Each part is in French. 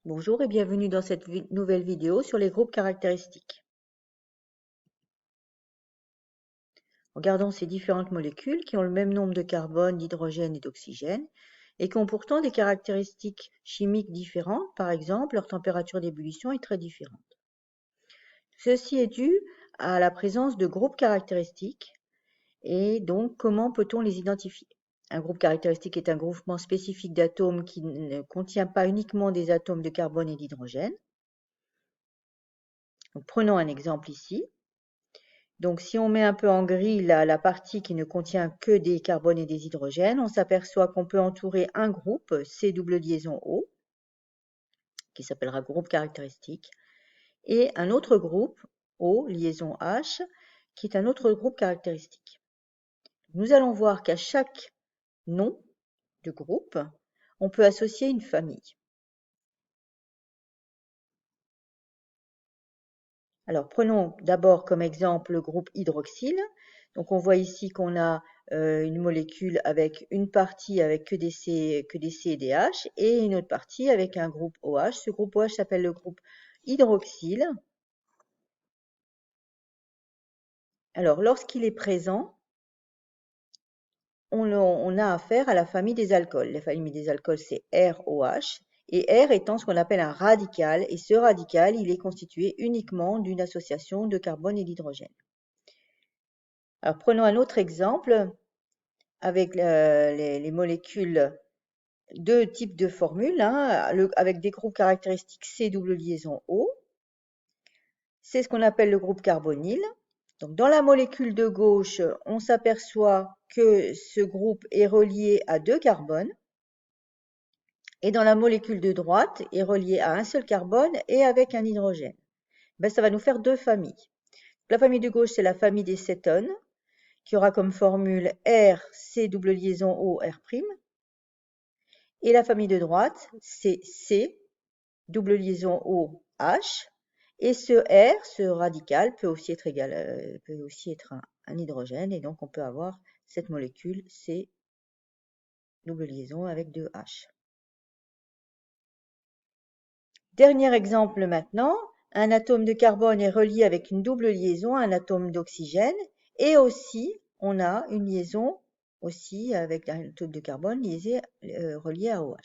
Bonjour et bienvenue dans cette nouvelle vidéo sur les groupes caractéristiques. Regardons ces différentes molécules qui ont le même nombre de carbone, d'hydrogène et d'oxygène et qui ont pourtant des caractéristiques chimiques différentes. Par exemple, leur température d'ébullition est très différente. Ceci est dû à la présence de groupes caractéristiques et donc comment peut-on les identifier? Un groupe caractéristique est un groupement spécifique d'atomes qui ne contient pas uniquement des atomes de carbone et d'hydrogène. Prenons un exemple ici. Donc, si on met un peu en gris la partie qui ne contient que des carbones et des hydrogènes, on s'aperçoit qu'on peut entourer un groupe, C double liaison O, qui s'appellera groupe caractéristique, et un autre groupe, O liaison H, qui est un autre groupe caractéristique. Nous allons voir qu'à chaque nom de groupe, on peut associer une famille. Alors, prenons d'abord comme exemple le groupe hydroxyle. Donc, on voit ici qu'on a une molécule avec une partie avec que des C et des H et une autre partie avec un groupe OH. Ce groupe OH s'appelle le groupe hydroxyle. Alors, lorsqu'il est présent, on a affaire à la famille des alcools. La famille des alcools, c'est ROH. Et R étant ce qu'on appelle un radical. Et ce radical, il est constitué uniquement d'une association de carbone et d'hydrogène. Alors, prenons un autre exemple avec les molécules, deux types de formules, hein, avec des groupes caractéristiques C double liaison O. C'est ce qu'on appelle le groupe carbonyle. Donc, dans la molécule de gauche, on s'aperçoit que ce groupe est relié à deux carbones. Et dans la molécule de droite, est relié à un seul carbone et avec un hydrogène. Ben, ça va nous faire deux familles. La famille de gauche, c'est la famille des cétones, qui aura comme formule R, C double liaison O, R'. Et la famille de droite, c'est C, double liaison O, H. Et ce R, ce radical, peut aussi être un hydrogène. Et donc, on peut avoir cette molécule C, double liaison avec deux H. Dernier exemple maintenant. Un atome de carbone est relié avec une double liaison à un atome d'oxygène. Et aussi, on a une liaison aussi avec un atome de carbone relié à OH.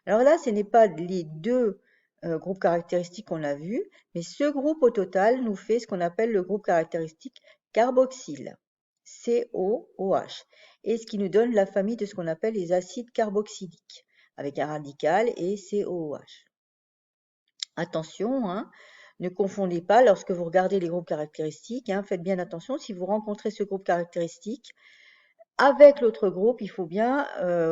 Alors là, ce n'est pas les deux groupes caractéristiques qu'on a vus, mais ce groupe au total nous fait ce qu'on appelle le groupe caractéristique carboxyle, COOH, et ce qui nous donne la famille de ce qu'on appelle les acides carboxyliques, avec un radical et COOH. Attention, hein, ne confondez pas lorsque vous regardez les groupes caractéristiques, hein, faites bien attention, si vous rencontrez ce groupe caractéristique, avec l'autre groupe, il faut bien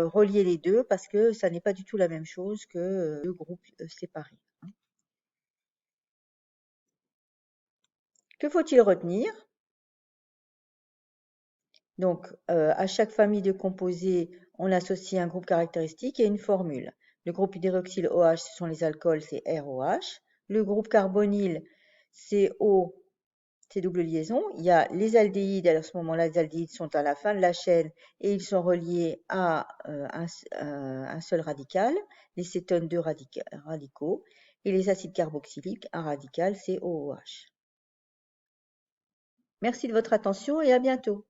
relier les deux parce que ça n'est pas du tout la même chose que deux groupes séparés. Que faut-il retenir? Donc, à chaque famille de composés, on associe un groupe caractéristique et une formule. Le groupe hydroxyle OH, ce sont les alcools, c'est ROH. Le groupe carbonyle, CO, c'est double liaison. Il y a les aldéhydes, à ce moment-là, les aldéhydes sont à la fin de la chaîne et ils sont reliés à un seul radical, les cétones, deux radicaux, et les acides carboxyliques, un radical, COOH. Merci de votre attention et à bientôt.